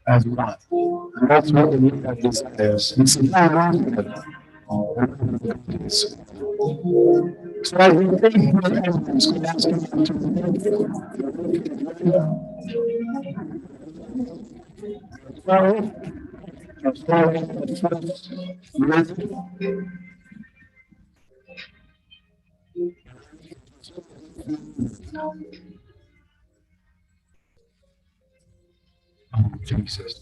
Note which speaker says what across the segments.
Speaker 1: As one. And that's what the need of desires. This is not wrong. So I think the evidence can ask him Jesus.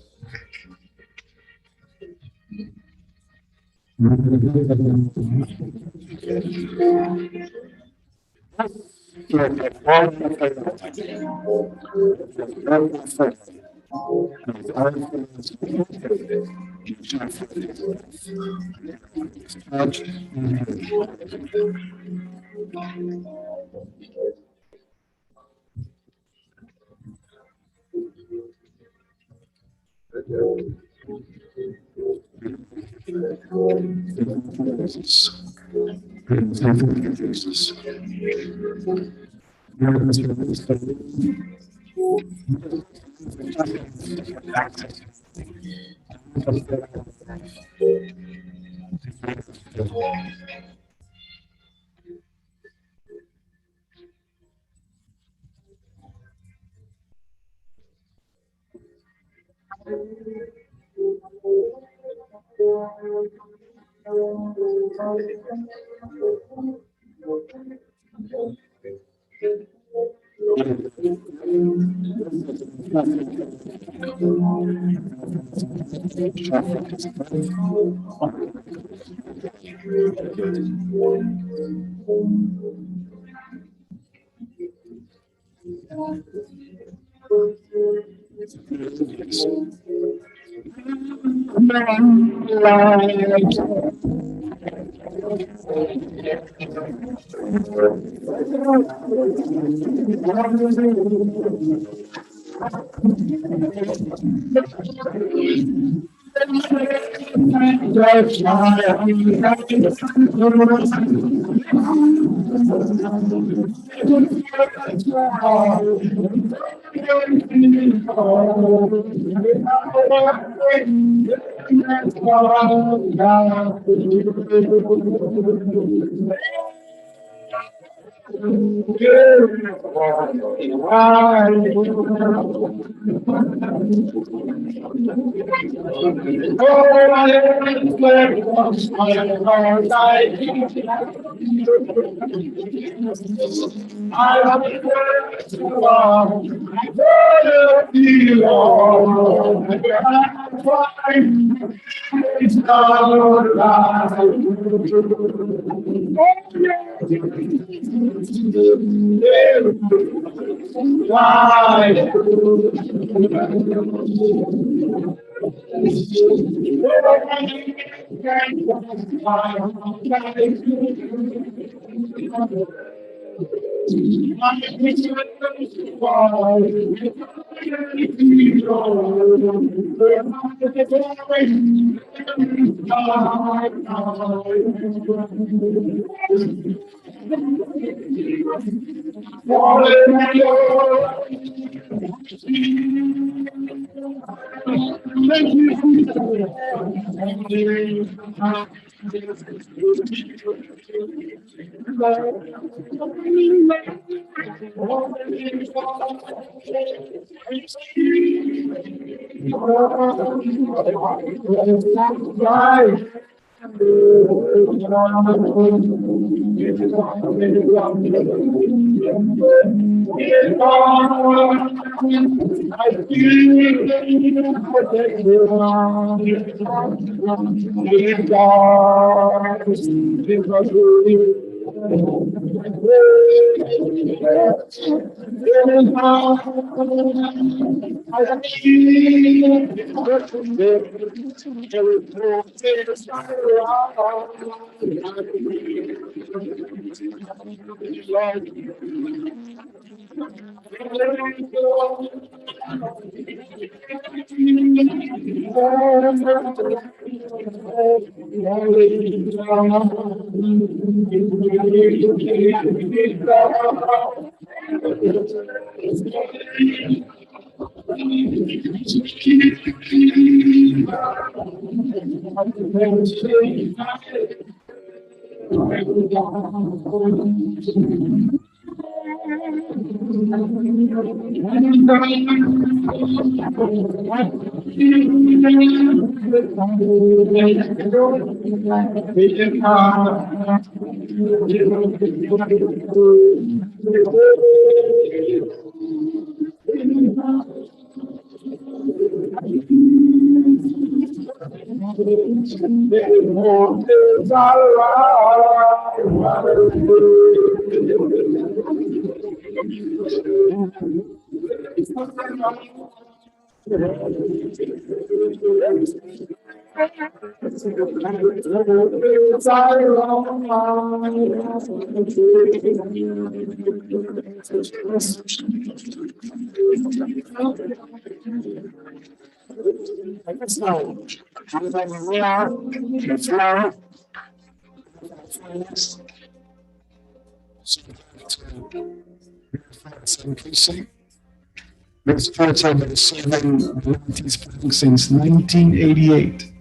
Speaker 1: This church has been serving the Bronx since 1988.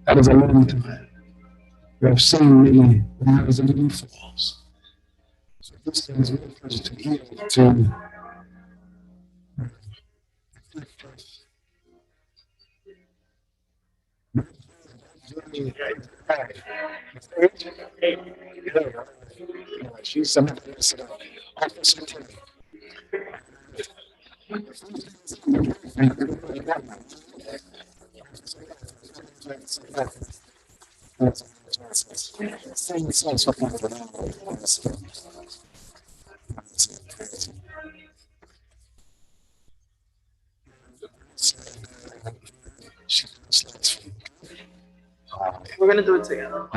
Speaker 1: That is a long time. We have seen many rise and many falls. So this is really pleasure to hear to she's some officer.
Speaker 2: We're gonna do it together.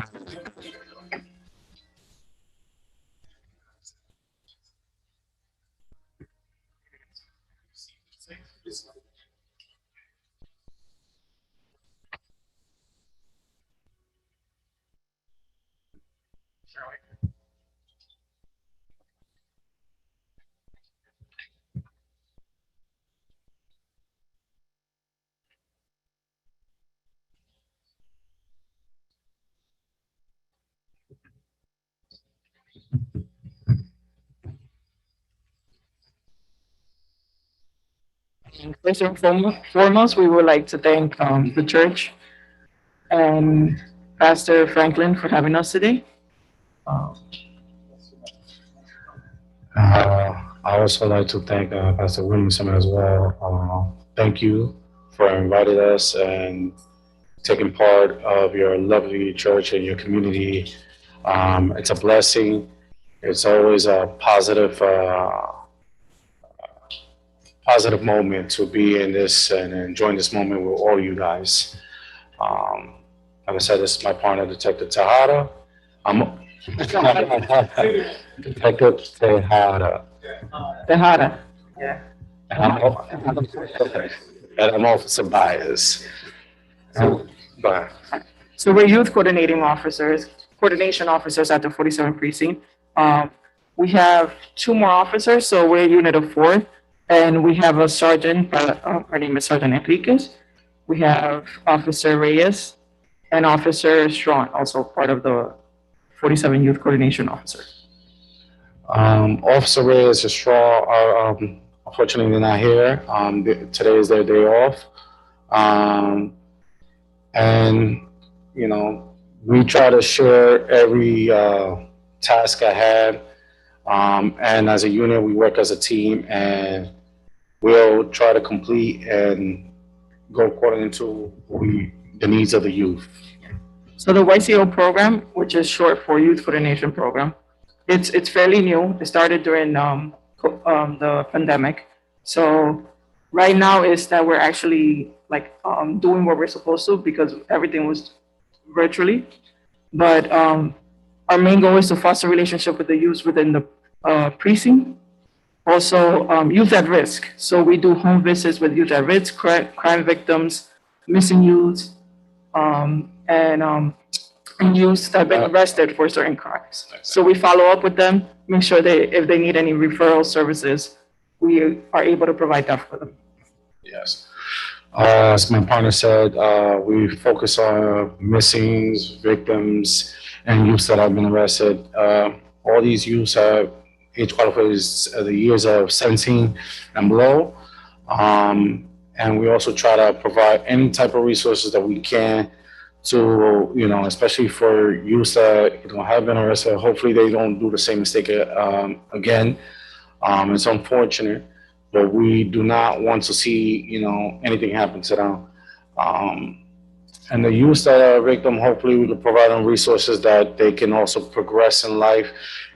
Speaker 2: First and foremost, we would like to thank the church and Pastor Franklin for having us today.
Speaker 3: I also like to thank Pastor Williamson as well. Thank you for inviting us and taking part of your lovely church and your community. It's a blessing. It's always a positive moment to be in this and enjoying this moment with all you guys. Like I said, this is my partner, Detective Tejada. Detective Tejada.
Speaker 2: Tejada. Yeah.
Speaker 3: And I'm Officer Bias. But
Speaker 2: So we're youth coordination officers at the 47th precinct. We have 2 more officers, so we're a unit of 4. And we have a sergeant, her name is Sergeant Enriquez. We have Officer Reyes and Officer Strawn, also part of the 47 Youth Coordination Officer.
Speaker 3: Officer Reyes is straw. Unfortunately, they're not here. Today is their day off. And, you know, we try to share every task I had. And as a unit, we work as a team and we'll try to complete and go according to the needs of the youth.
Speaker 2: So the Yco Program, which is short for Youth Coordination Program, it's fairly new. It started during the pandemic. So right now is that we're actually doing what we're supposed to because everything was virtually. But our main goal is to foster relationship with the youth within the precinct. Also, youth at risk. So we do home visits with youth at risk, crime victims, missing youth, and youth that have been arrested for certain crimes. So we follow up with them, make sure if they need any referral services, we are able to provide that for them.
Speaker 3: Yes. As my partner said, we focus on missings, victims, and youths that have been arrested. All these youths have age qualifies the years of 17 and below. And we also try to provide any type of resources that we can to, especially for youths that have been arrested. Hopefully they don't do the same mistake again. It's unfortunate, but we do not want to see, anything happen to them. And the youth that are victim, hopefully we can provide them resources that they can also progress in life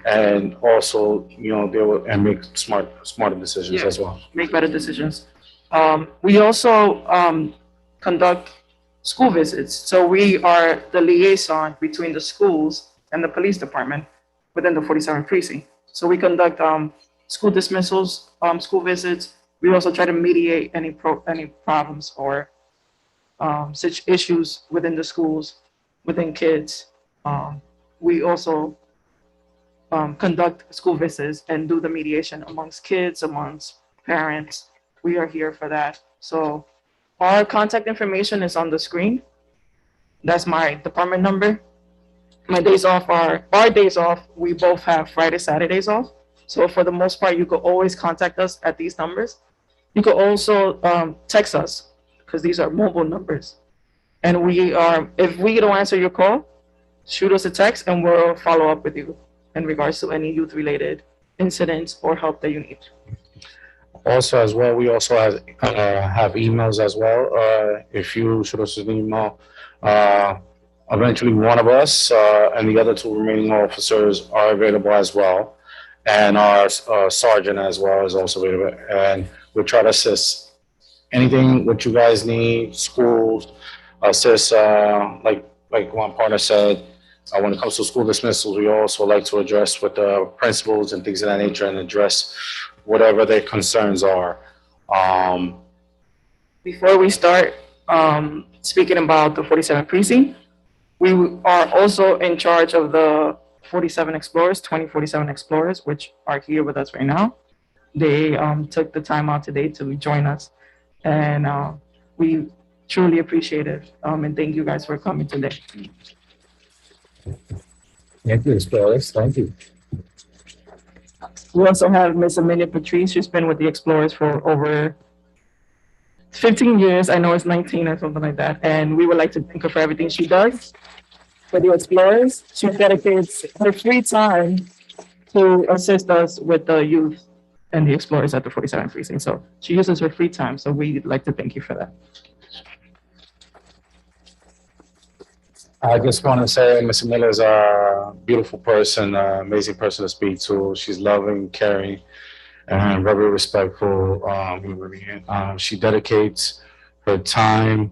Speaker 3: and also, deal with and make smarter decisions
Speaker 2: Yeah.
Speaker 3: as well.
Speaker 2: Make better decisions. We also conduct school visits. So we are the liaison between the schools and the police department within the 47th precinct. So we conduct school dismissals, school visits. We also try to mediate any problems or such issues within the schools, within kids. We also conduct school visits and do the mediation amongst kids, amongst parents. We are here for that. So our contact information is on the screen. That's my department number. My days off are our days off. We both have Friday, Saturdays off. So for the most part, you could always contact us at these numbers. You could also text us because these are mobile numbers. And if we don't answer your call, shoot us a text and we'll follow up with you in regards to any youth related incidents or help that you need.
Speaker 3: Also, as well, we also have emails as well. If you shoot us an email, eventually one of us and the other two remaining officers are available as well. And our sergeant as well is also available. And we'll try to assist anything what you guys need, schools, assist, like one partner said, when it comes to school dismissals, we also like to address with the principals and things of that nature and address whatever their concerns are.
Speaker 2: Before we start speaking about the 47th precinct, we are also in charge of the 47 Explorers, 2047 Explorers, which are here with us right now. They took the time out today to join us, and we truly appreciate it. And thank you guys for coming today.
Speaker 3: Thank you, Explorers. Thank you.
Speaker 2: We also have Miss Amelia Patrice. She's been with the Explorers for over 15 years. I know it's 19 or something like that. And we would like to thank her for everything she does for the Explorers. She dedicates her free time to assist us with the youth and the Explorers at the 47th precinct. So she uses her free time. So we'd like to thank you for that.
Speaker 3: I just want to say Miss Miller is a beautiful person, amazing person to speak to. She's loving, caring, and very respectful. She dedicates her time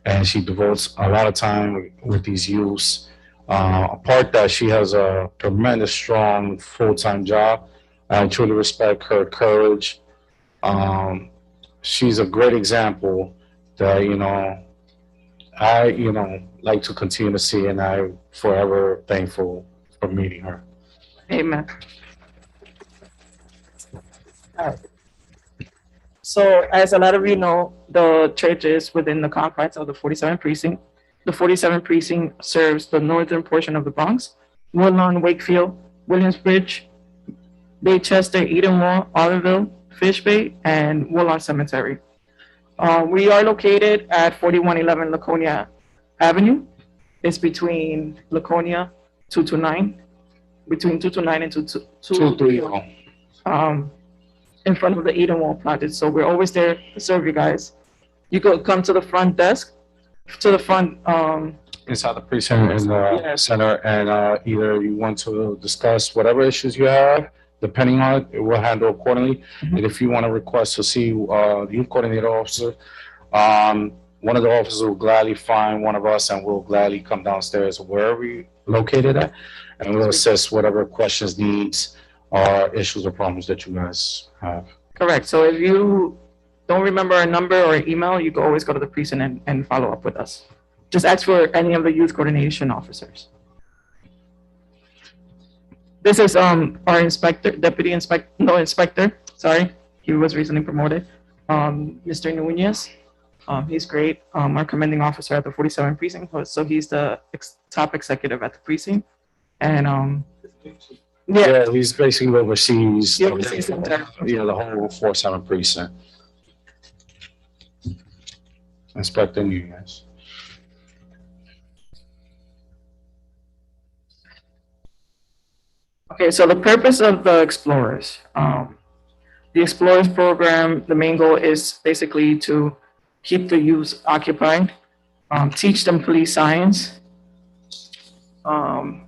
Speaker 3: and she devotes a lot of time with these youths. Apart that she has a tremendous, strong, full-time job. I truly respect her courage. She's a great example that, I, like to continue to see, and I'm forever thankful for meeting her.
Speaker 2: Amen. All right. So as a lot of you know, the church is within the confines of the 47th precinct. The 47th precinct serves the northern portion of the Bronx, Woodlawn, Wakefield, Williamsbridge, Baychester, Edenwall, Oliverville, Fish Bay, and Woodlawn Cemetery. We are located at 4111 Laconia Avenue. It's between Laconia 229, between 229 and 230. In front of the Edenwall project. So we're always there to serve you guys. You could come to the front desk, to the front.
Speaker 3: Inside the precinct in the center, and either you want to discuss whatever issues you have, depending on it, we'll handle accordingly.
Speaker 2: Mhm.
Speaker 3: And if you want to request to see the youth coordinator officer, one of the officers will gladly find one of us and we'll gladly come downstairs wherever you're located at, and we'll assess whatever questions, needs, or issues or problems that you guys have.
Speaker 2: Correct. So if you don't remember our number or email, you can always go to the precinct and follow up with us. Just ask for any of the youth coordination officers. This is our inspector, sorry. He was recently promoted. Mr. Nunez. He's great. Our commanding officer at the 47th precinct. So he's the top executive at the precinct. And
Speaker 3: Yeah, he's basically oversees
Speaker 2: He oversees the entire-
Speaker 3: the whole 47 precinct. Inspector Nunez.
Speaker 2: Okay, so the purpose of the Explorers. The Explorers program, the main goal is basically to keep the youth occupied teach them police science.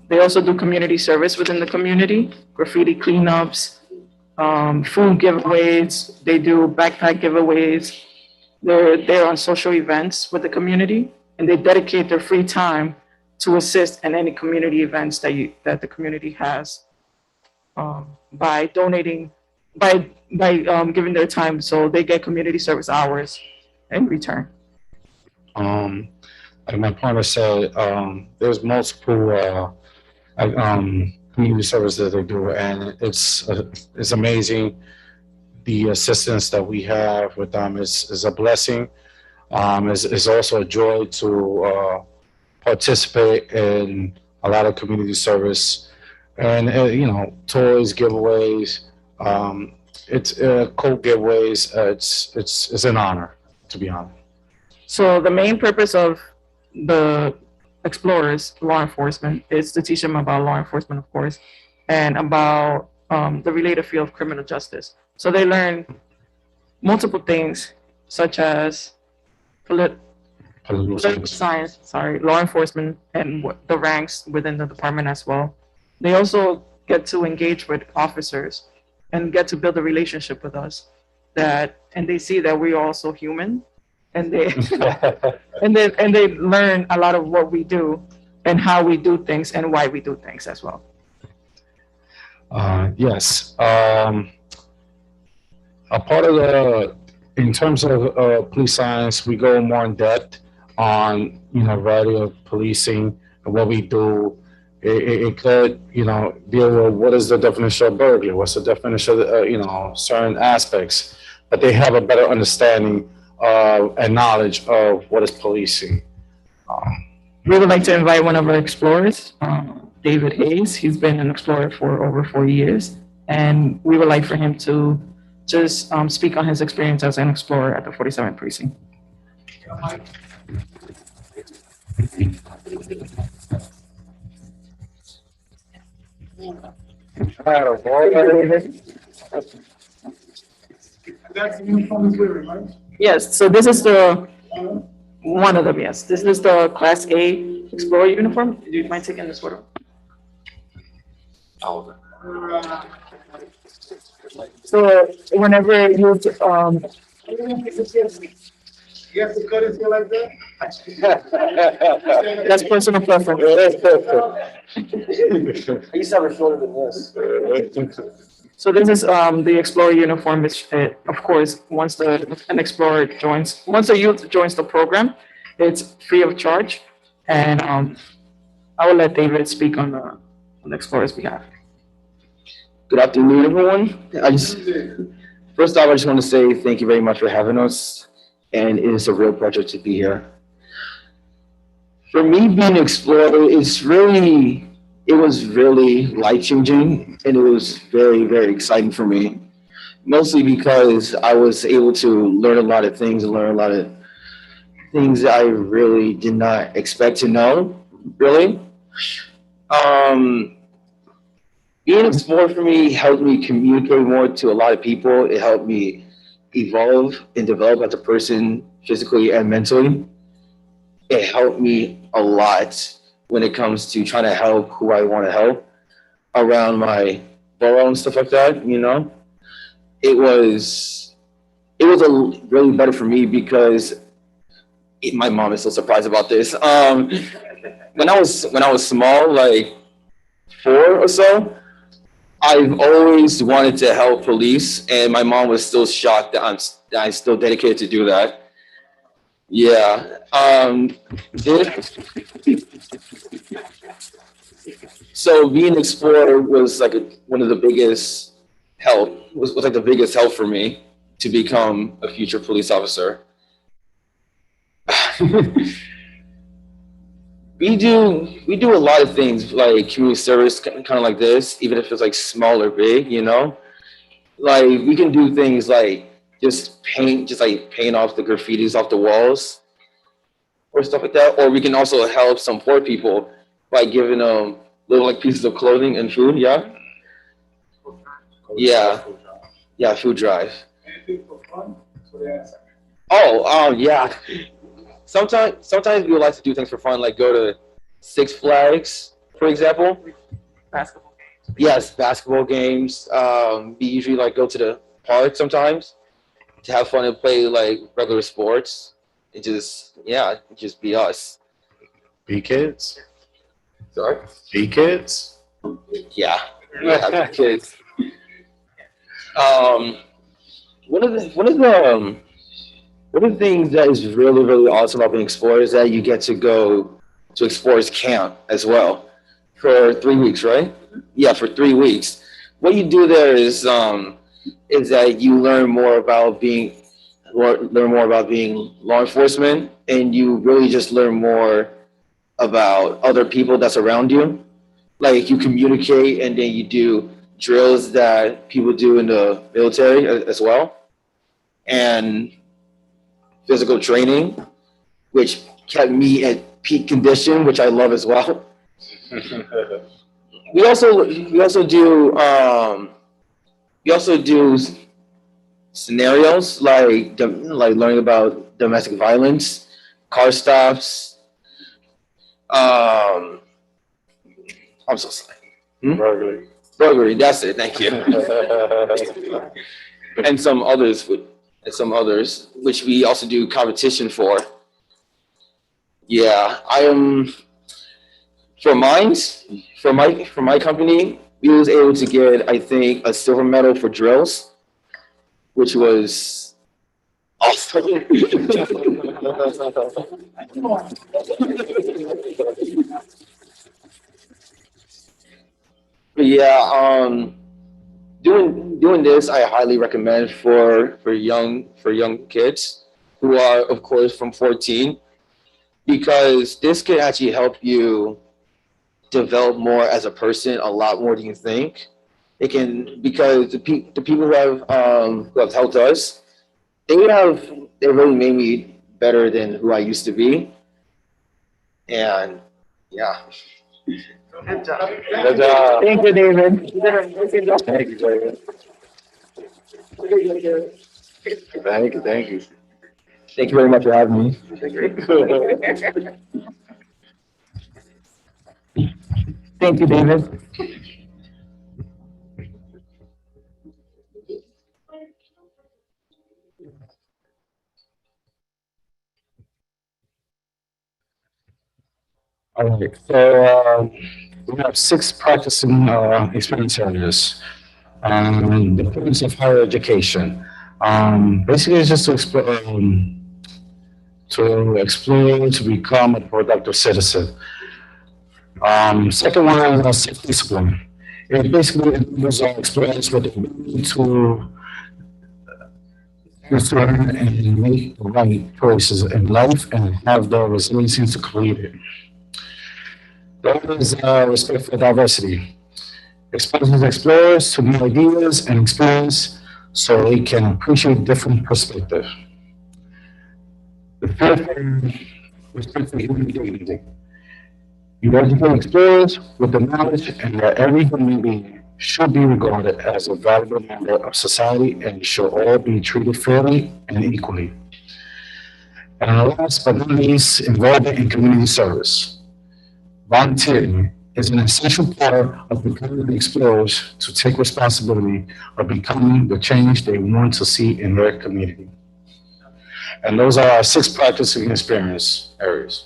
Speaker 2: They also do community service within the community, graffiti cleanups, food giveaways. They do backpack giveaways. They're on social events with the community, and they dedicate their free time to assist in any community events that the community has, by donating, by giving their time, so they get community service hours in return.
Speaker 3: Um, like my partner said, there's multiple community services they do, and it's amazing. The assistance that we have with them is a blessing. Is also a joy to participate in a lot of community service, and toys, giveaways. It's coat giveaways. It's an honor, to be honest.
Speaker 2: So the main purpose of the explorers, law enforcement, is to teach them about law enforcement, of course, and about the related field of criminal justice. So they learn multiple things, such as political science, law enforcement, and the ranks within the department as well. They also get to engage with officers and get to build a relationship with us, and they see that we're also human, and they and they learn a lot of what we do and how we do things and why we do things as well.
Speaker 3: Yes. A part of in terms of police science, we go more in depth on variety of policing and what we do. It could deal with what is the definition of burglary, what's the definition of certain aspects, but they have a better understanding and knowledge of what is policing.
Speaker 2: We would like to invite one of our explorers, David Hayes. He's been an explorer for over 4 years, and we would like for him to just speak on his experience as an explorer at the 47th Precinct.
Speaker 1: That's the uniform is wearing, right?
Speaker 2: Yes, so this is one of them, yes. This is the Class A Explorer uniform. Do you mind taking this photo? So whenever you,
Speaker 1: You have to cut his hair like that?
Speaker 2: that's personal preference.
Speaker 4: I used to have a shorter than this.
Speaker 2: So this is the Explorer uniform, which, of course, once once a youth joins the program, it's free of charge. And I will let David speak on the Explorer's behalf.
Speaker 4: Good afternoon, everyone. First off, I just want to say thank you very much for having us, and it is a real pleasure to be here. For me, being an explorer, it was really life-changing, and it was very, very exciting for me. Mostly because I was able to learn a lot of things and learn a lot of things I really did not expect to know, really. Being an explorer for me helped me communicate more to a lot of people. It helped me evolve and develop as a person physically and mentally. It helped me a lot when it comes to trying to help who I want to help around my borough and stuff like that, It was really better for me because my mom is so surprised about this. When I was small, like 4 or so, I've always wanted to help police, and my mom was still shocked that I'm still dedicated to do that. Yeah. So being an explorer was like one of the biggest help. Was like the biggest help for me to become a future police officer. We do a lot of things like community service, kind of like this, even if it's like small or big, Like we can do things like just paint off the graffitis off the walls or stuff like that. Or we can also help some poor people by giving them little like pieces of clothing and food. Yeah. Food drive.
Speaker 1: Anything for fun? So they answer.
Speaker 4: Oh, yeah. sometimes we would like to do things for fun, like go to Six Flags, for example.
Speaker 2: Basketball.
Speaker 4: Yes, basketball games. We usually like go to the park sometimes to have fun and play like regular sports. And just be us.
Speaker 3: Be kids.
Speaker 4: Sorry.
Speaker 3: Be kids.
Speaker 4: Yeah. Yeah, kids. Um, one of the things that is really really awesome about being Explorer is that you get to go to Explorers Camp as well for 3 weeks, right? Yeah, for 3 weeks. What you do there is that you learn more about being law enforcement, and you really just learn more about other people that's around you. Like you communicate, and then you do drills that people do in the military as well, and physical training, which kept me at peak condition, which I love as well. We also do scenarios like learning about domestic violence, car stops. I'm so sorry.
Speaker 3: Burglary.
Speaker 4: Burglary. That's it. Thank you. and some others, which we also do competition for. Yeah, I am. For mines, for my company, we was able to get, I think, a silver medal for drills, which was awesome. But yeah, doing this, I highly recommend for young kids who are, of course, from 14, because this can actually help you develop more as a person, a lot more than you think. It can, because the people who have helped us, they really made me better than who I used to be, and yeah.
Speaker 2: Good job.
Speaker 3: Good job.
Speaker 2: Thank you, David. You did a amazing job.
Speaker 3: Thank you, David. Thank you. Thank you.
Speaker 4: Thank you very much for having me.
Speaker 2: Thank you, David.
Speaker 3: All right. So we have 6 practicing experience areas. The importance of higher education. Basically, it's just to explore, to become a productive citizen. Second one is self-discipline. It basically involves our experience with the ability to discern and make the right choices in life and have the resilience to complete it. Third is respect for diversity. Exposes explorers to new ideas and experience so they can appreciate different perspectives. The fifth is respect for human dignity. You educate explorers with the knowledge and that every human being should be regarded as a valuable member of society and should all be treated fairly and equally. And last but not least, involvement in community service. Volunteering is an essential part of preparing the explorers to take responsibility of becoming the change they want to see in their community. And those are our 6 practicing experience areas.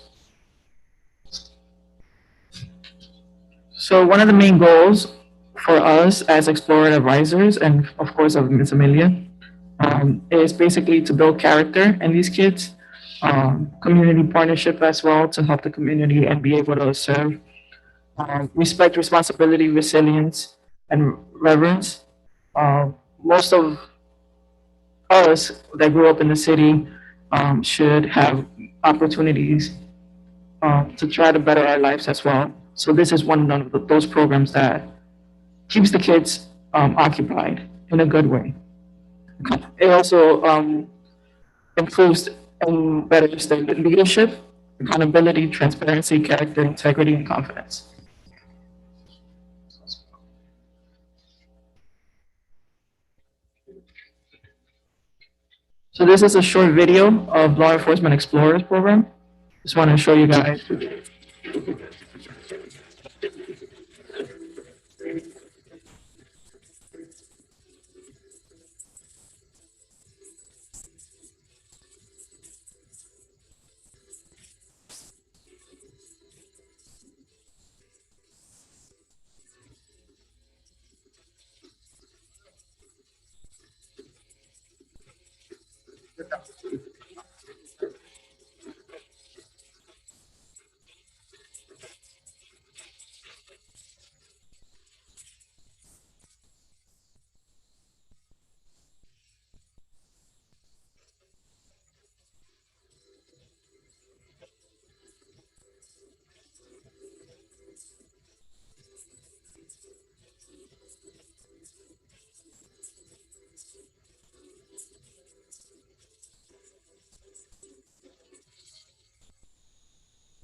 Speaker 2: So one of the main goals for us as Explorer advisors, and of course of Ms. Amelia, is basically to build character in these kids, community partnership as well to help the community and be able to serve, respect, responsibility, resilience, and reverence. Most of us that grew up in the city should have opportunities to try to better our lives as well. So this is one of those programs that keeps the kids occupied in a good way. It also improves and betters their leadership, accountability, transparency, character, integrity, and confidence. So this is a short video of Law Enforcement Explorers program. Just want to show you guys.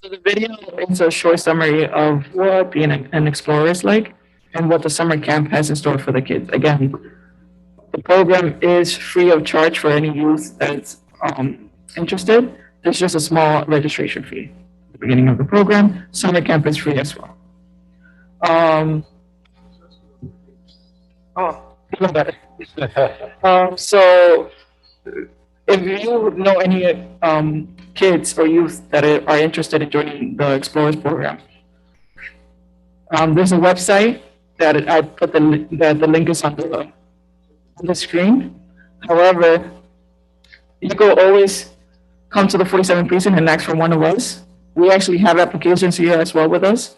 Speaker 2: So the video is a short summary of what being an explorer is like and what the summer camp has in store for the kids. Again, the program is free of charge for any youth that's interested. There's just a small registration fee at the beginning of the program. Summer camp is free as well. Even better. So if you know any kids or youth that are interested in joining the Explorers program, there's a website that I put the link is on the screen. However, you can always come to the 47 precinct and ask for one of us. We actually have applications here as well with us.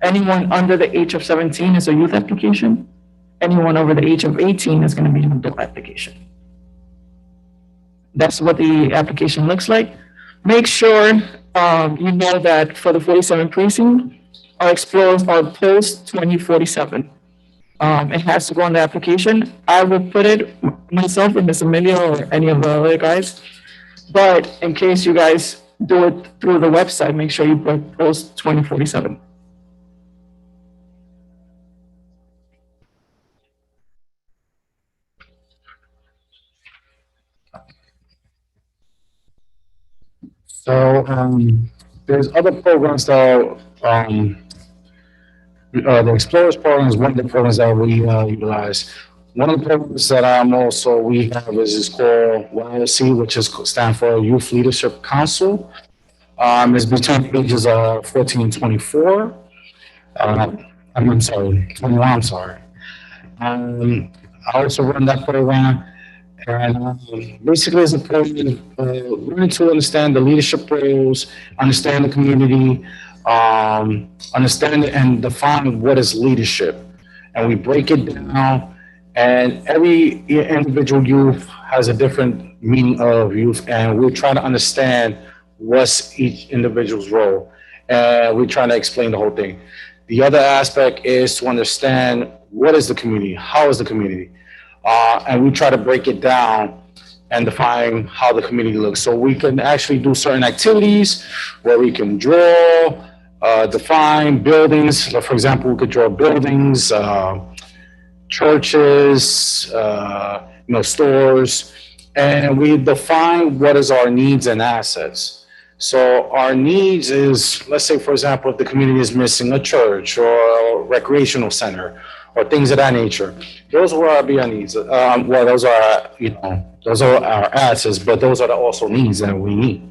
Speaker 2: Anyone under the age of 17 is a youth application. Anyone over the age of 18 is going to be an adult application. That's what the application looks like. Make sure you know that for the 47 precinct, our explorers are post 2047. It has to go on the application. I will put it myself in Miss Amelia or any of the other guys. But in case you guys do it through the website, make sure you put post 2047.
Speaker 3: So there's other programs that the Explorers program is one of the programs that we utilize. One of the programs that we have is called YLC, which stands for Youth Leadership Council. It's between ages 14 and 24. I'm sorry, 21. I'm sorry. I also run that program. And basically, it's a program learning to understand the leadership roles, understand the community, understand and define what is leadership. And we break it down, and every individual youth has a different meaning of youth, and we're trying to understand what's each individual's role. And we're trying to explain the whole thing. The other aspect is to understand what is the community, how is the community. And we try to break it down and define how the community looks. So we can actually do certain activities where we can draw, define buildings. So for example, we could draw buildings, churches, stores, and we define what is our needs and assets. So our needs is, let's say, for example, if the community is missing a church or a recreational center, or things of that nature. Those are our needs. Those are our assets, but those are also needs that we need.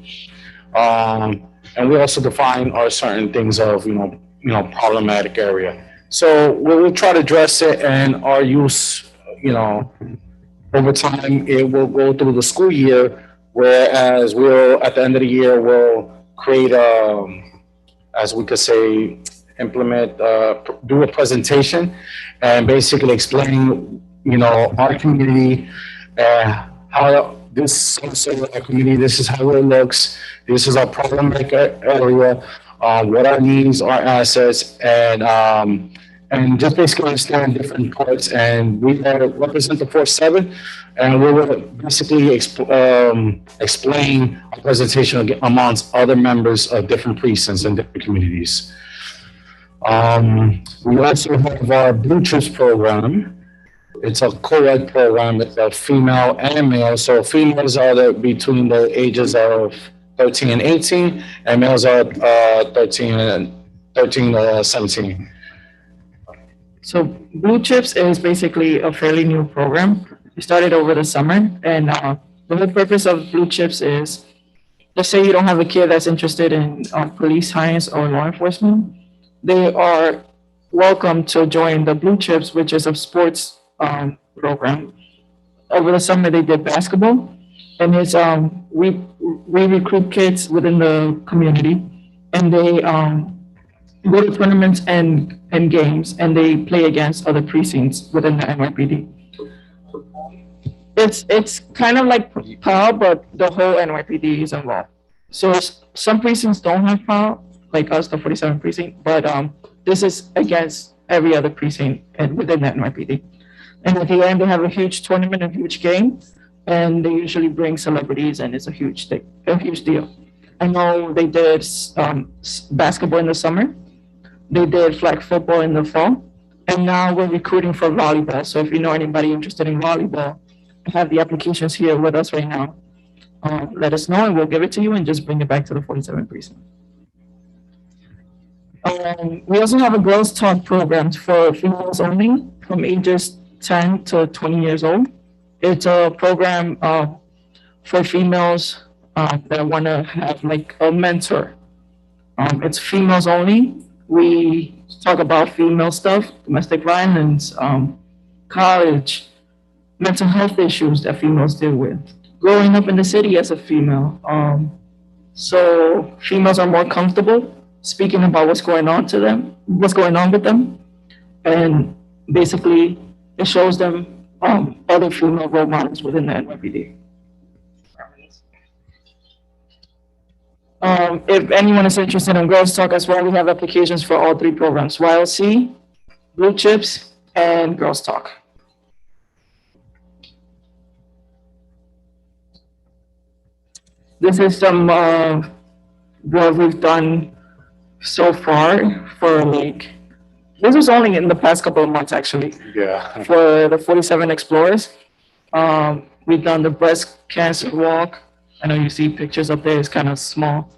Speaker 3: And we also define our certain things of, problematic area. So we'll try to address it, and our use, over time, it will go through the school year, whereas at the end of the year, we'll create, as we could say, implement, do a presentation and basically explain, our community, how this is our community, this is how it looks, this is our problematic area, what our needs, our assets, and just basically understand different parts. And we represent the 4-7, and we will basically explain our presentation amongst other members of different precincts and different communities. We also have our Blue Trips program, It's a co-ed program with female and male. So females are between the ages of 13 and 18, and males are 13 to 17.
Speaker 2: So Blue Chips is basically a fairly new program. We started over the summer, and the whole purpose of Blue Chips is, let's say you don't have a kid that's interested in police science or law enforcement, they are welcome to join the Blue Chips, which is a sports program. Over the summer, they did basketball, and it's we recruit kids within the community, and they go to tournaments and games, and they play against other precincts within the NYPD. It's kind of like PAL, but the whole NYPD is involved. So some precincts don't have PAL, like us, the 47 precinct, but this is against every other precinct and within the NYPD. And at the end, they have a huge tournament, a huge game, and they usually bring celebrities, and it's a huge thing, a huge deal. I know they did basketball in the summer, they did flag football in the fall, and now we're recruiting for volleyball. So if you know anybody interested in volleyball, I have the applications here with us right now. Let us know, and we'll give it to you, and just bring it back to the 47 precinct. We also have a girls talk program for females only from ages 10 to 20 years old. It's a program for females that want to have like a mentor. It's females only. We talk about female stuff, domestic violence, college, mental health issues that females deal with, growing up in the city as a female. So females are more comfortable speaking about what's going on with them, and basically it shows them other female role models within the NYPD. If anyone is interested in Girls Talk as well, we have applications for all three programs: YLC, Blue Chips, and Girls Talk. This is some what we've done so far for like, this was only in the past couple of months actually.
Speaker 3: Yeah.
Speaker 2: For the 47 Explorers. We've done the breast cancer walk. I know you see pictures up there, it's kind of small.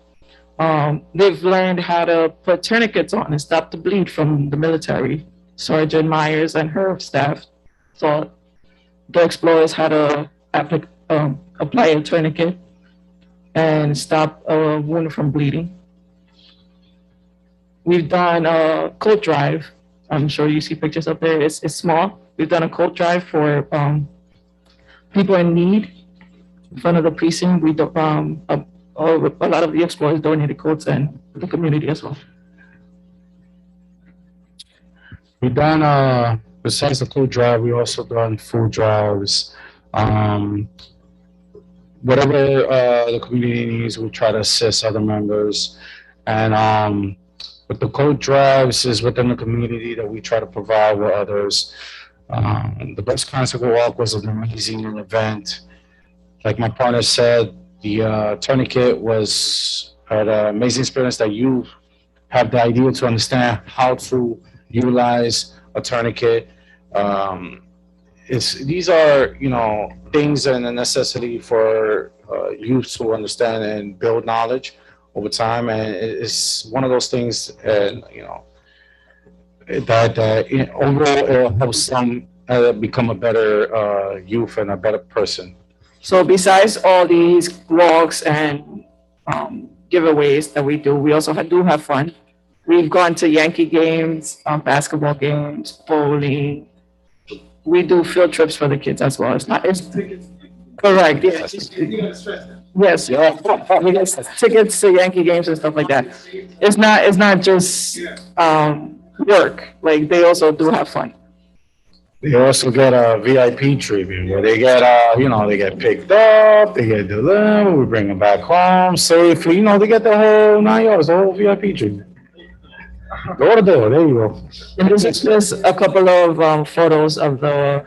Speaker 2: They've learned how to put tourniquets on and stop the bleed from the military. Sergeant Myers and her staff taught the explorers how to apply a tourniquet and stop a wound from bleeding. We've done a coat drive. I'm sure you see pictures up there. It's small. We've done a coat drive for people in need. In front of the precinct, we do, a lot of the explorers donated coats, and the community as well.
Speaker 3: We've done, besides the coat drive, we also done food drives. Whatever the community needs, we try to assist other members. And with the coat drives is within the community that we try to provide with others. The breast cancer walk was an amazing event. Like my partner said, the tourniquet was an amazing experience that you have the idea to understand how to utilize a tourniquet. These are, things and a necessity for youth to understand and build knowledge over time. And it's one of those things, and that overall it helps them become a better youth and a better person.
Speaker 2: So besides all these walks and giveaways that we do, we also do have fun. We've gone to Yankee games, basketball games, bowling. We do field trips for the kids as well. It's correct. Yes. Yes. We get tickets to Yankee games and stuff like that. It's not just work. Like, they also do have fun.
Speaker 3: They also get a VIP treatment where they get, they get picked up, they get delivered, we bring them back home safely. They get the whole 9 yards, the whole VIP treatment. Door to door, there you go.
Speaker 2: And this is just a couple of photos of the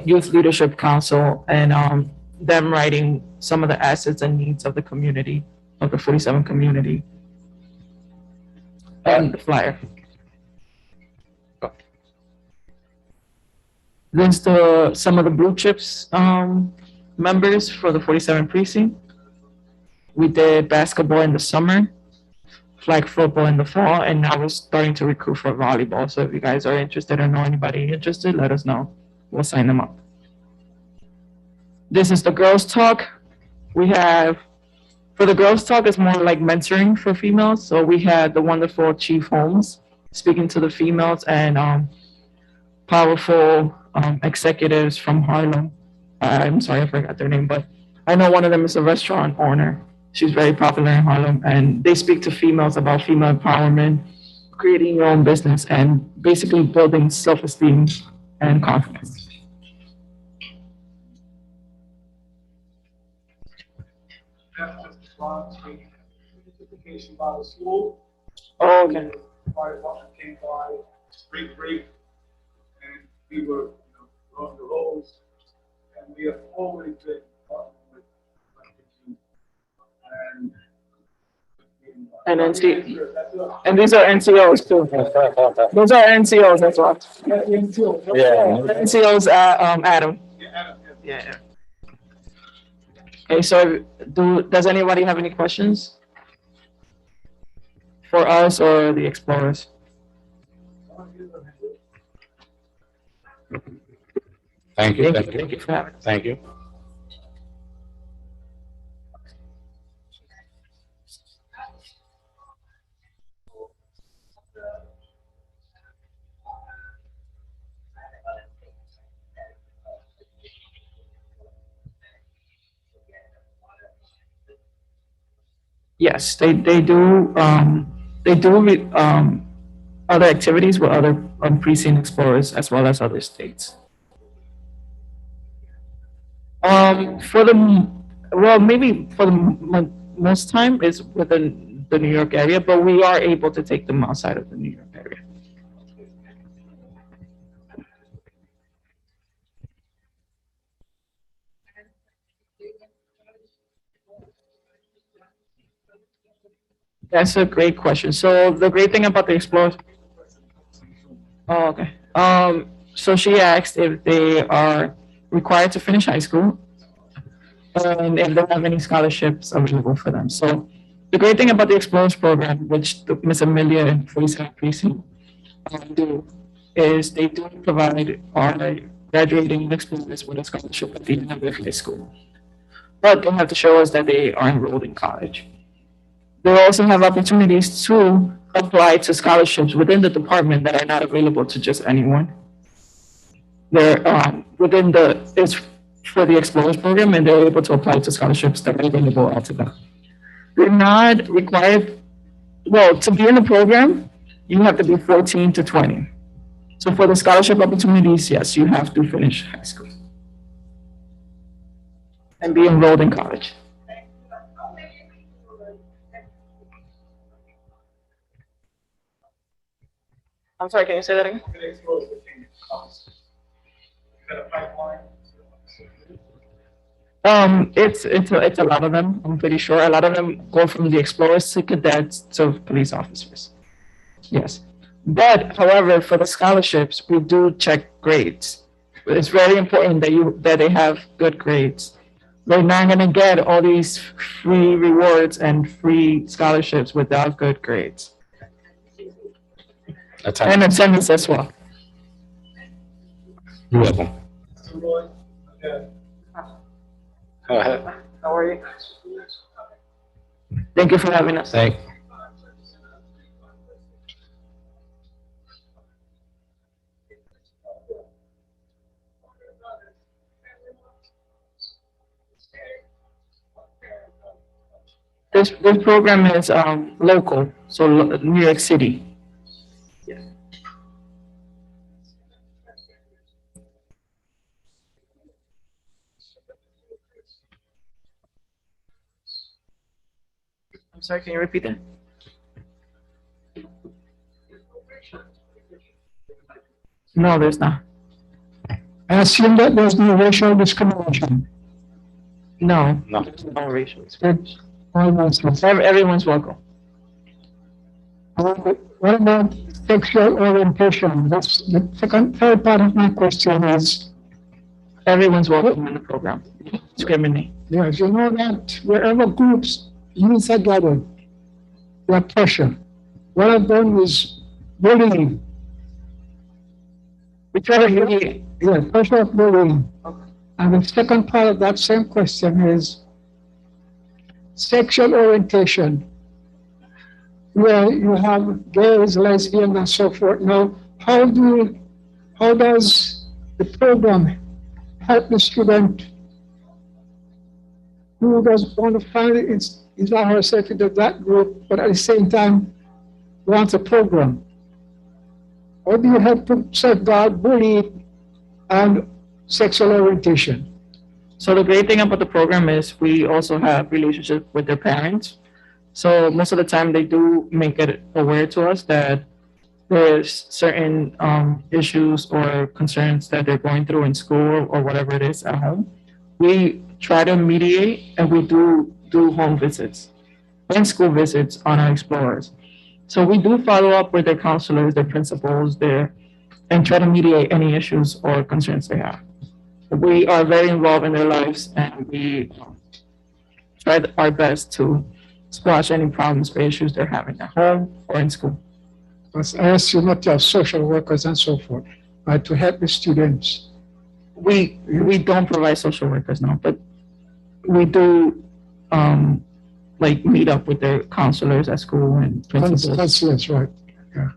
Speaker 2: Youth Leadership Council and them writing some of the assets and needs of the community, of the 47 community, and the flyer. There's some of the blue chips members for the 47 precinct. We did basketball in the summer, flag football in the fall, and now we're starting to recruit for volleyball. So if you guys are interested or know anybody interested, let us know. We'll sign them up. This is the girls' talk. We have, for the girls' talk, it's more like mentoring for females. So we had the wonderful Chief Holmes speaking to the females and powerful executives from Harlem. I'm sorry, I forgot their name, but I know one of them is a restaurant owner. She's very popular in Harlem, and they speak to females about female empowerment, creating your own business, and basically building self-esteem and confidence.
Speaker 1: Bronx, certification by the school.
Speaker 2: Oh, okay.
Speaker 1: Fire department came by, spring break, and we were, on the roads, and we have always been partnering with and
Speaker 2: And and these are NCOs too. Those are NCOs, that's what.
Speaker 3: Yeah.
Speaker 2: NCOs, Adam. Yeah. Okay, so does anybody have any questions for us or the explorers?
Speaker 3: Thank you.
Speaker 2: Thank you for having us.
Speaker 3: Thank you.
Speaker 2: Yes, they do other activities with other precinct explorers as well as other states. For maybe for the most time is within the New York area, but we are able to take them outside of the New York area. That's a great question. So the great thing about the explorers. Oh, okay. So she asked if they are required to finish high school and if they have any scholarships available for them. So the great thing about the Explorers program, which Miss Amelia and 47 Precinct do, is they do provide our graduating explorers with a scholarship at the end of their high school. But they have to show us that they are enrolled in college. They also have opportunities to apply to scholarships within the department that are not available to just anyone. They're it's for the Explorers program, and they're able to apply to scholarships that are available out to them. They're not required, to be in the program, you have to be 14 to 20. So for the scholarship opportunities, yes, you have to finish high school and be enrolled in college. I'm sorry, can you say that again? It's a lot of them. I'm pretty sure a lot of them go from the explorers to cadets to police officers. Yes, but however, for the scholarships, we do check grades. It's very important that they have good grades. They're not gonna get all these free rewards and free scholarships without good grades. And attendance as well.
Speaker 3: You're welcome. Go ahead.
Speaker 2: How are you? Thank you for having us.
Speaker 3: Thank.
Speaker 2: This program is local, so New York City. Yeah. I'm sorry, can you repeat that? No, there's not.
Speaker 1: I assume that there's no racial discrimination.
Speaker 2: No.
Speaker 3: No.
Speaker 2: No racial.
Speaker 1: Everyone's
Speaker 2: Everyone's welcome.
Speaker 1: What about sexual orientation? That's the third part of my question is,
Speaker 2: Everyone's welcome in the program. Discriminate.
Speaker 1: yes, you know that wherever groups, youths are gathered, there are pressure. One of them is bullying.
Speaker 2: We try to mediate.
Speaker 1: Yeah, pressure of bullying. And the second part of that same question is sexual orientation, where you have gays, lesbians, and so forth. Now, how does the program help the student who does want to find his or herself into that group, but at the same time wants a program? How do you help to safeguard bullying and sexual orientation?
Speaker 2: So the great thing about the program is we also have relationship with their parents. So most of the time they do make it aware to us that there's certain issues or concerns that they're going through in school or whatever it is at home. We try to mediate and we do home visits and school visits on our explorers. So we do follow up with their counselors, their principals, and try to mediate any issues or concerns they have. We are very involved in their lives and we try our best to squash any problems or issues they're having at home or in school.
Speaker 1: I asked you not to have social workers and so forth, but to help the students.
Speaker 2: We don't provide social workers now, but we do like meet up with their counselors at school and principals.
Speaker 1: That's right. Yeah.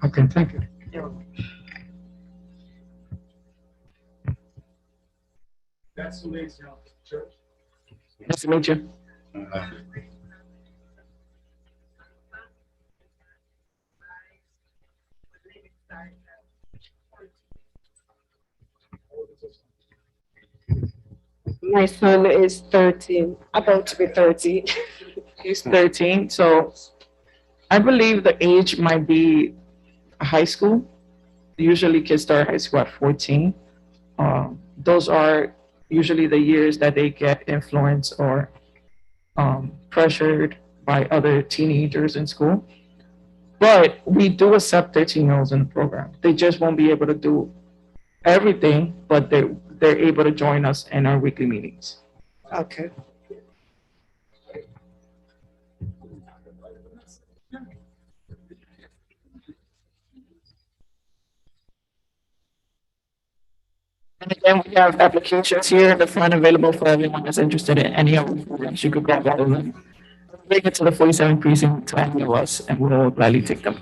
Speaker 1: Okay, thank you.
Speaker 5: That's amazing, Church.
Speaker 2: Nice to meet you.
Speaker 6: My son is 13, about to be 13.
Speaker 2: He's 13, so I believe the age might be high school. Usually kids start high school at 14. Those are usually the years that they get influenced or pressured by other teenagers in school. But we do accept 13-year-olds in the program. They just won't be able to do everything, but they're able to join us in our weekly meetings.
Speaker 6: Okay.
Speaker 2: And again, we have applications here in the front available for everyone that's interested in any of the programs. You could grab all of them. Bring it to the 47 precinct to any of us, and we'll gladly take them.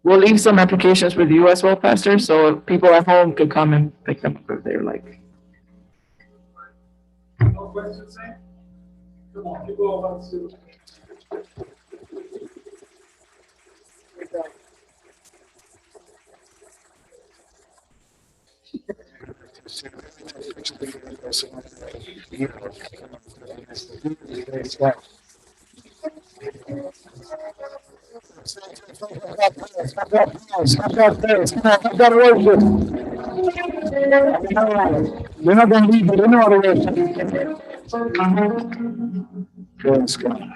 Speaker 2: We'll leave some applications with you as well, Pastor, so people at home could come and pick them up if they're like.
Speaker 5: No questions, Sam? Come on, you go on to.
Speaker 1: You're not going to leave, but you know how to Praise God.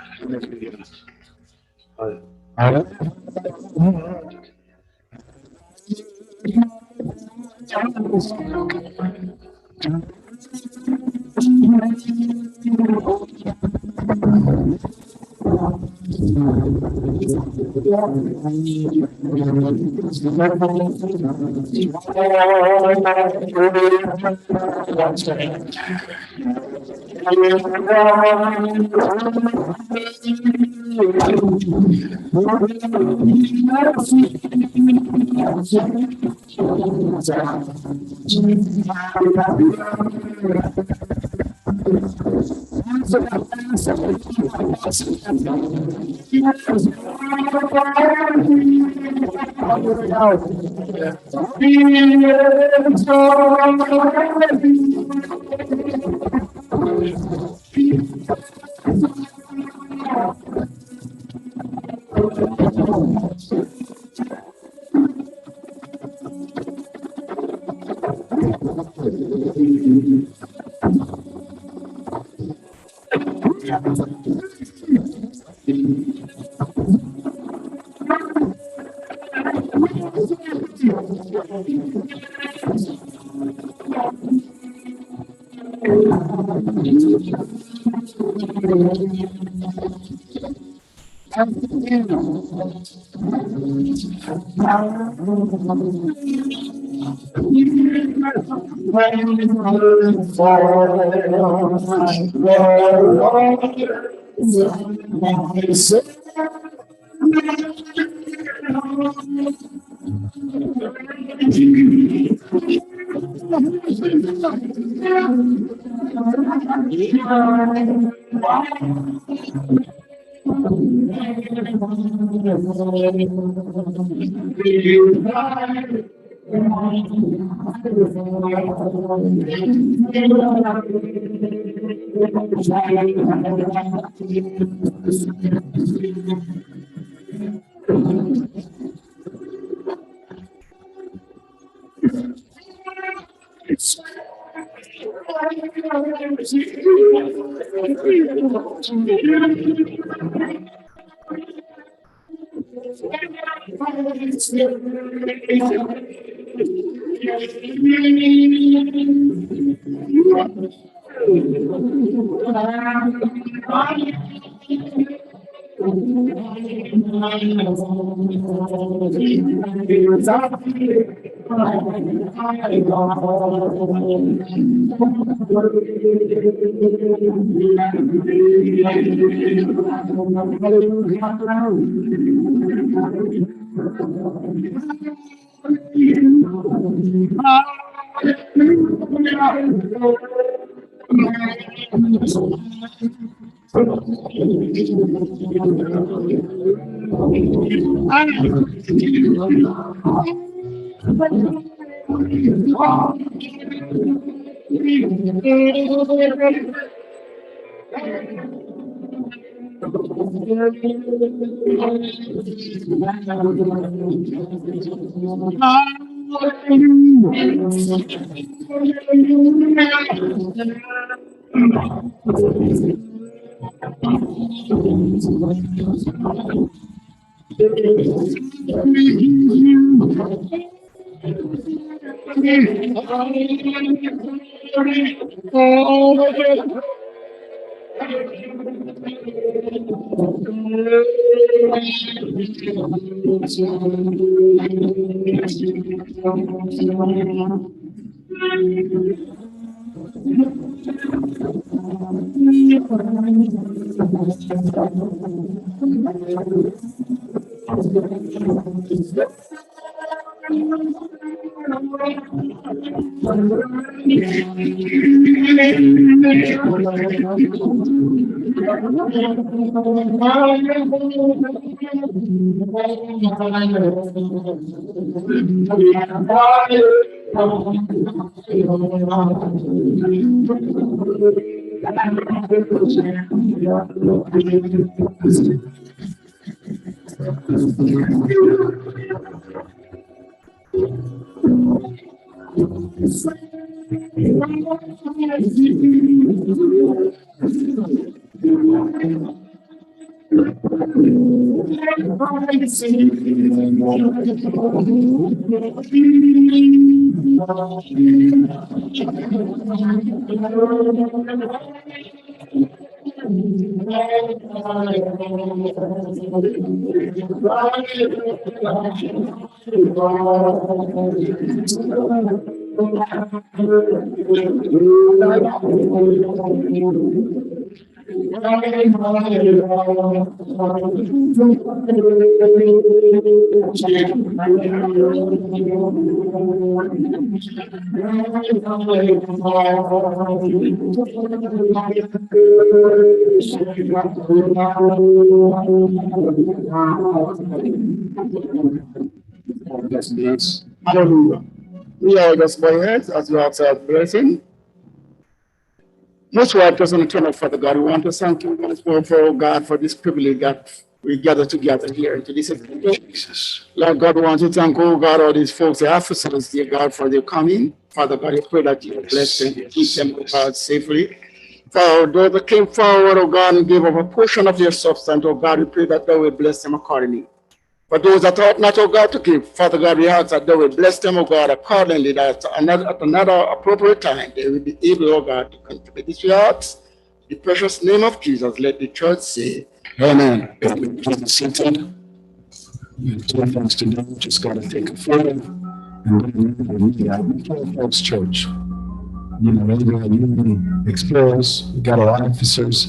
Speaker 1: Yes. Hallelujah. We all just bow your heads as you ask our blessing. Most righteous and eternal Father God, we want to thank you once more for God for this privilege that we gather together here into this Jesus. Lord God, we want to thank, oh God, all these folks, the officers, dear God, for their coming. Father God, I pray that you bless them, keep them, oh God, safely. For those that came forward, oh God, and gave up a portion of their substance, oh God, we pray that thou will bless them accordingly. For those that ought not, oh God, to give, Father God, we ask that they will bless them, oh God, accordingly, that at another appropriate time, they will be able, oh God, to contribute this to your hearts.
Speaker 7: the precious name of Jesus, let the church say,
Speaker 1: Amen. If we get seated, you have two things to do. Just got to take a photo and then remember me. I'm Folks Church. You know, we got union explorers, we got our officers.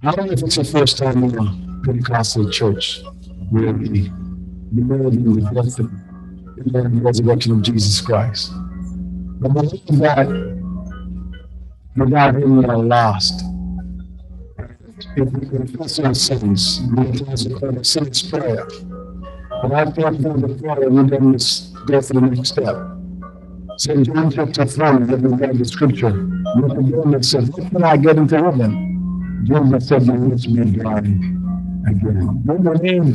Speaker 1: I don't know if it's your first time in a Pentecostal church where we believe in the death and resurrection of Jesus Christ. But believe that without him we are lost. If we confess our sins, we can also call the sinner's prayer. But after the prayer, we then must go for the next step. St. John chapter 4, that we read the scripture, Nicodemus said, "How can I get into heaven?" Jesus said, "You must be born again." Don't believe,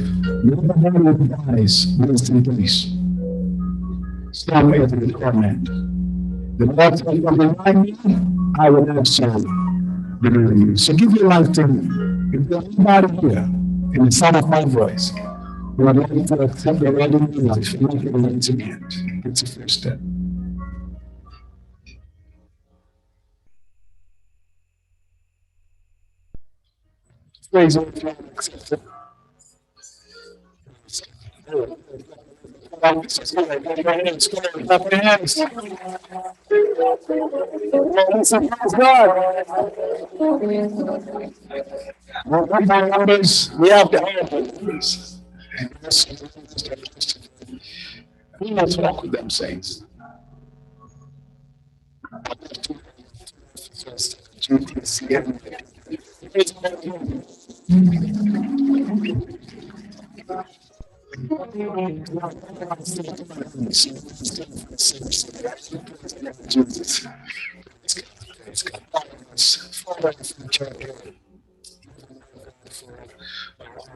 Speaker 1: nobody dies in peace. Some is in torment. The Lord said, "If you deny me, I will also deliver you." So give your life to him. If there's anybody here, in the sound of my voice, who would like to accept the Lord in your life, make it right to hand. It's the first step. Praise the Lord. Accept it. Clap your hands. We have the hands. We must walk with them, saints. Jesus.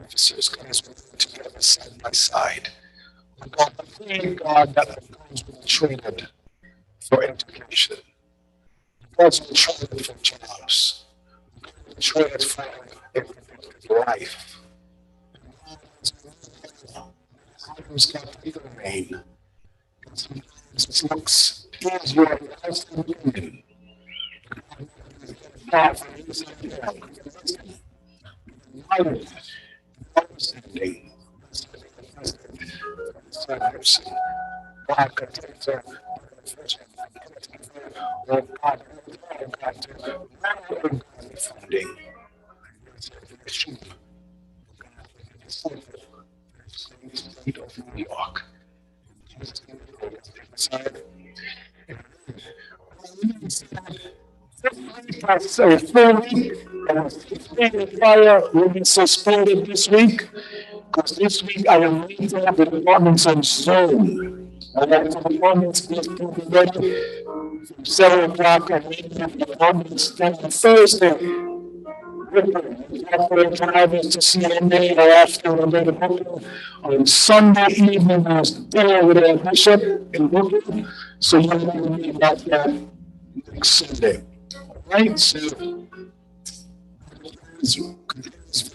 Speaker 1: Officers guys working together side by side. God, thank God that the girls were traded for education. The girls were traded for jobs. They were traded for life. Sometimes God intervene. Sometimes it looks easier than women. Understanding. God contains our funding. State of New York. So 4 week fire will be suspended this week because this week I am meeting the departments on Zoom. I got the departments be ready from 7 o'clock and meeting at the departments on Thursday. Drivers to CNA or after on Sunday evening, I was dinner with a bishop in Brooklyn, so you're going to meet about that next Sunday. All right, so it's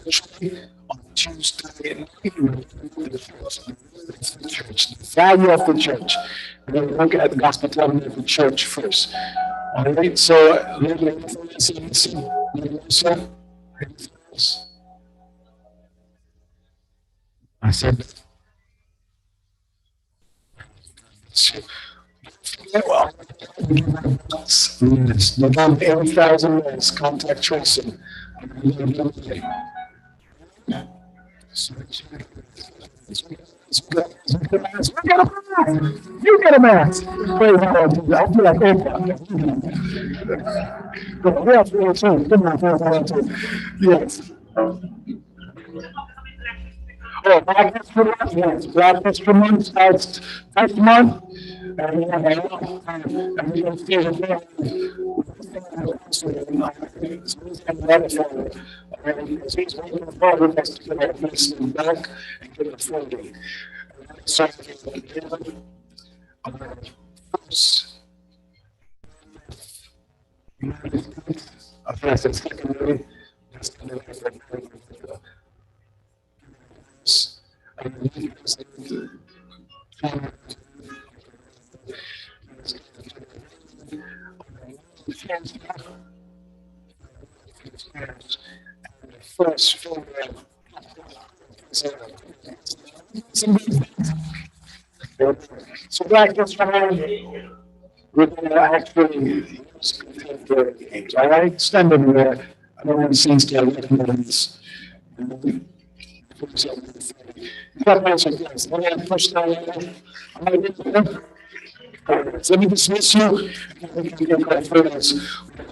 Speaker 1: virtually on Tuesday night. The church, the value of the church. We're going to look at the Gospel Tabernacle Church first. All right, so I said, well, November 8,000 minutes, contact tracing. You get a mask. I'll be like, yes. Oh, Black History Month, yes. Black History Month starts next month. And we have a lot, and we don't feel it. He's working hard with us to get our placement back and get it funding. So, first, first and secondary, that's going to be First, for so that is why we're going to actually use contemporary games. All right, extended there. I don't want to see start looking at this. Let me dismiss you. We can get back to this. I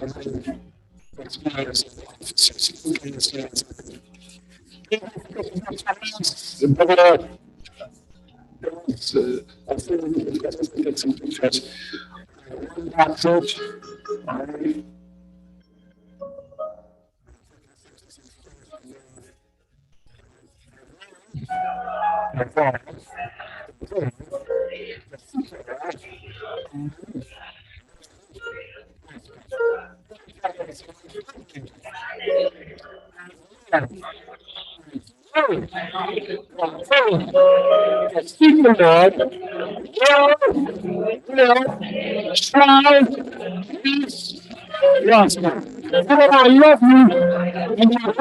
Speaker 1: think we can get some pictures. Passage. All right. Speak the Lord. Strive, peace, prosper. I love you, and you're